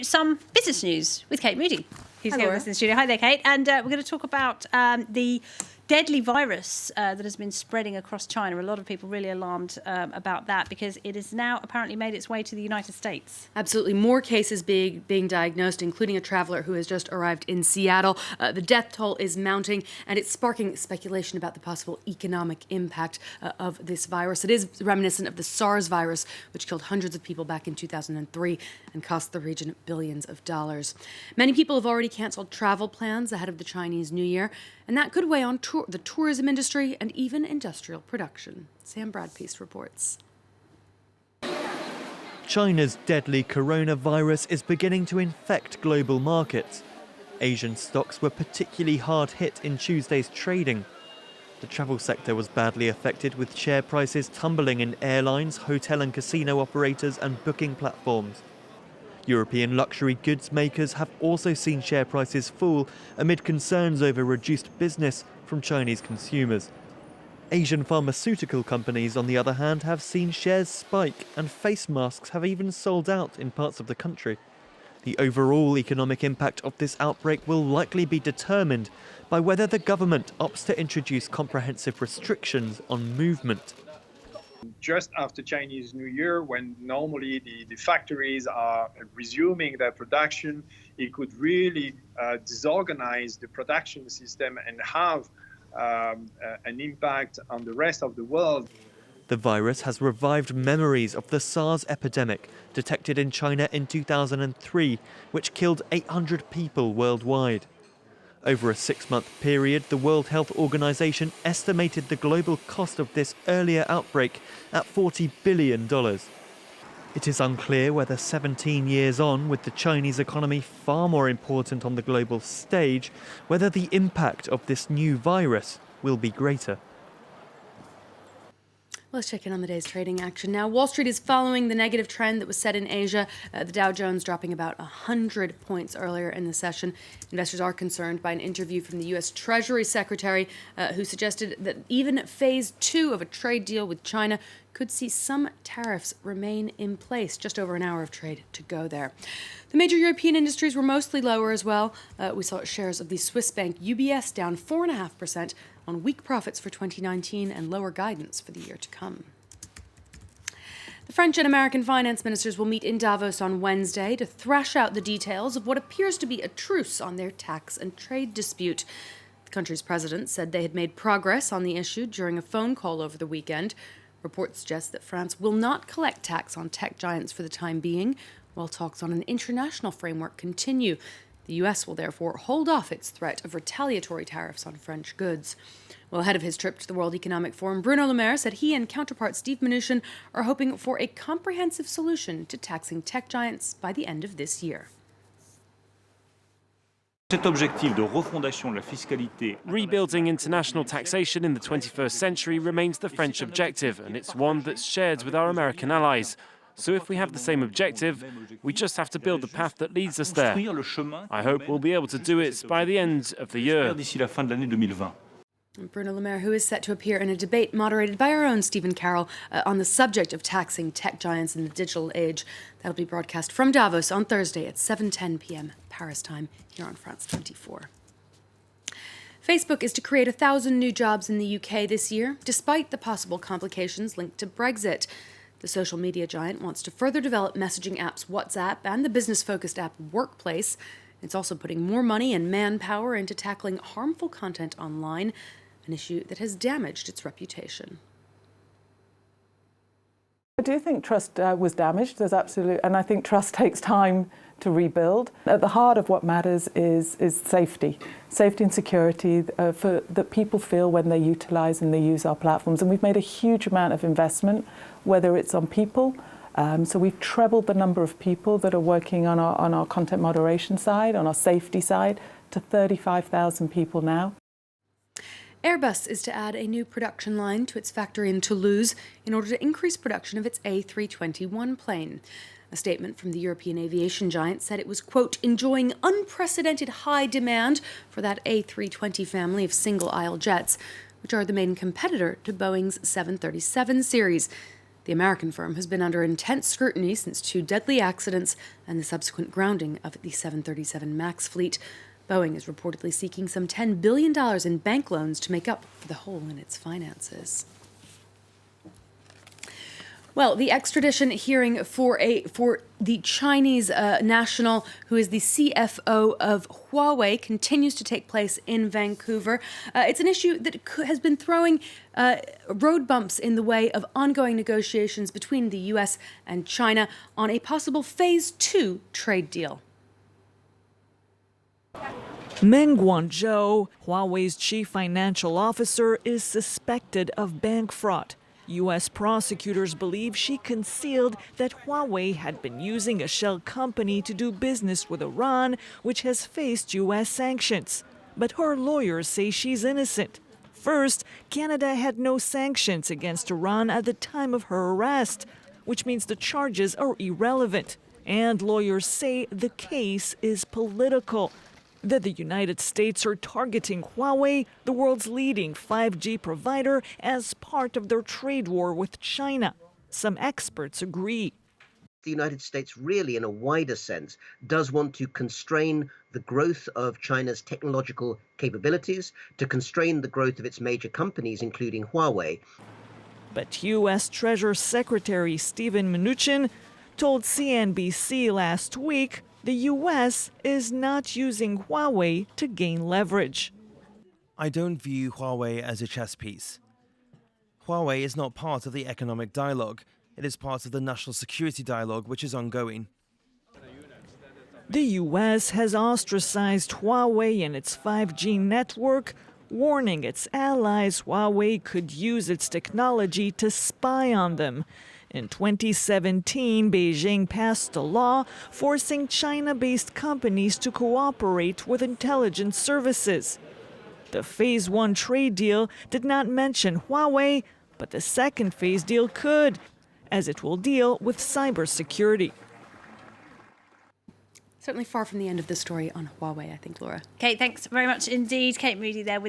Some business news with Kate Moody, who's Hi, here Laura. with us in the studio. Hi there, Kate. And we're going to talk about the deadly virus that has been spreading across China. A lot of people really alarmed about that because it has now apparently made its way to the United States. Absolutely. More cases being diagnosed, including a traveler who has just arrived in Seattle. The death toll is mounting, and it's sparking speculation about the possible economic impact of this virus. It is reminiscent of the SARS virus, which killed hundreds of people back in 2003 and cost the region billions of dollars. Many people have already canceled travel plans ahead of the Chinese New Year, and that could weigh on the tourism industry and even industrial production. Sam Bradpeace reports. China's deadly coronavirus is beginning to infect global markets. Asian stocks were particularly hard hit in Tuesday's trading. The travel sector was badly affected, with share prices tumbling in airlines, hotel and casino operators and booking platforms. European luxury goods makers have also seen share prices fall amid concerns over reduced business from Chinese consumers. Asian pharmaceutical companies, on the other hand, have seen shares spike, and face masks have even sold out in parts of the country. The overall economic impact of this outbreak will likely be determined by whether the government opts to introduce comprehensive restrictions on movement. Just after Chinese New Year, when normally the factories are resuming their production, it could really disorganize the production system and have an impact on the rest of the world. The virus has revived memories of the SARS epidemic detected in China in 2003, which killed 800 people worldwide. Over a 6-month period, the World Health Organization estimated the global cost of this earlier outbreak at $40 billion. It is unclear whether 17 years on, with the Chinese economy far more important on the global stage, whether the impact of this new virus will be greater. Let's check in on the day's trading action now. Wall Street is following the negative trend that was set in Asia. The Dow Jones dropping about 100 points earlier in the session. Investors are concerned by an interview from the U.S. Treasury Secretary who suggested that even phase 2 of a trade deal with China could see some tariffs remain in place. Just over an hour of trade to go there. The major European industries were mostly lower as well. We saw shares of the Swiss bank UBS down 4.5% on weak profits for 2019 and lower guidance for the year to come. The French and American finance ministers will meet in Davos on Wednesday to thrash out the details of what appears to be a truce on their tax and trade dispute. The country's president said they had made progress on the issue during a phone call over the weekend. Reports suggest that France will not collect tax on tech giants for the time being, while talks on an international framework continue. The U.S. will therefore hold off its threat of retaliatory tariffs on French goods. Well, ahead of his trip to the World Economic Forum, Bruno Le Maire said he and counterpart Steve Mnuchin are hoping for a comprehensive solution to taxing tech giants by the end of this year. Rebuilding international taxation in the 21st century remains the French objective, and it's one that's shared with our American allies. So if we have the same objective, we just have to build the path that leads us there. I hope we'll be able to do it by the end of the year. Bruno Le Maire, who is set to appear in a debate moderated by our own Stephen Carroll on the subject of taxing tech giants in the digital age. That'll be broadcast from Davos on Thursday at 7:10 p.m. Paris time here on France 24. Facebook is to create 1,000 new jobs in the UK this year, despite the possible complications linked to Brexit. The social media giant wants to further develop messaging apps WhatsApp and the business-focused app Workplace. It's also putting more money and manpower into tackling harmful content online, an issue that has damaged its reputation. I do think trust was damaged. There's absolute, and I think trust takes time to rebuild. At the heart of what matters is safety and security that people feel when they utilise and they use our platforms. And we've made a huge amount of investment, whether it's on people. So we've trebled the number of people that are working on our content moderation side, on our safety side, to 35,000 people now. Airbus is to add a new production line to its factory in Toulouse in order to increase production of its A321 plane. A statement from the European aviation giant said it was, quote, enjoying unprecedented high demand for that A320 family of single-aisle jets, which are the main competitor to Boeing's 737 series. The American firm has been under intense scrutiny since 2 deadly accidents and the subsequent grounding of the 737 MAX fleet. Boeing is reportedly seeking some $10 billion in bank loans to make up for the hole in its finances. Well, the extradition hearing for the Chinese national who is the CFO of Huawei continues to take place in Vancouver. It's an issue that has been throwing road bumps in the way of ongoing negotiations between the U.S. and China on a possible Phase 2 trade deal. Meng Wanzhou, Huawei's chief financial officer, is suspected of bank fraud. U.S. prosecutors believe she concealed that Huawei had been using a shell company to do business with Iran, which has faced U.S. sanctions. But her lawyers say she's innocent. First, Canada had no sanctions against Iran at the time of her arrest, which means the charges are irrelevant. And lawyers say the case is political, that the United States are targeting Huawei, the world's leading 5G provider, as part of their trade war with China. Some experts agree. The United States really, in a wider sense, does want to constrain the growth of China's technological capabilities, to constrain the growth of its major companies, including Huawei. But U.S. Treasury Secretary Steven Mnuchin told CNBC last week the U.S. is not using Huawei to gain leverage. I don't view Huawei as a chess piece. Huawei is not part of the economic dialogue. It is part of the national security dialogue, which is ongoing. The U.S. has ostracized Huawei and its 5G network, warning its allies Huawei could use its technology to spy on them. In 2017, Beijing passed a law forcing China-based companies to cooperate with intelligence services. The Phase 1 trade deal did not mention Huawei, but the second phase deal could, as it will deal with cybersecurity. Certainly far from the end of the story on Huawei, I think, Laura. Kate, thanks very much indeed. Kate Moody there with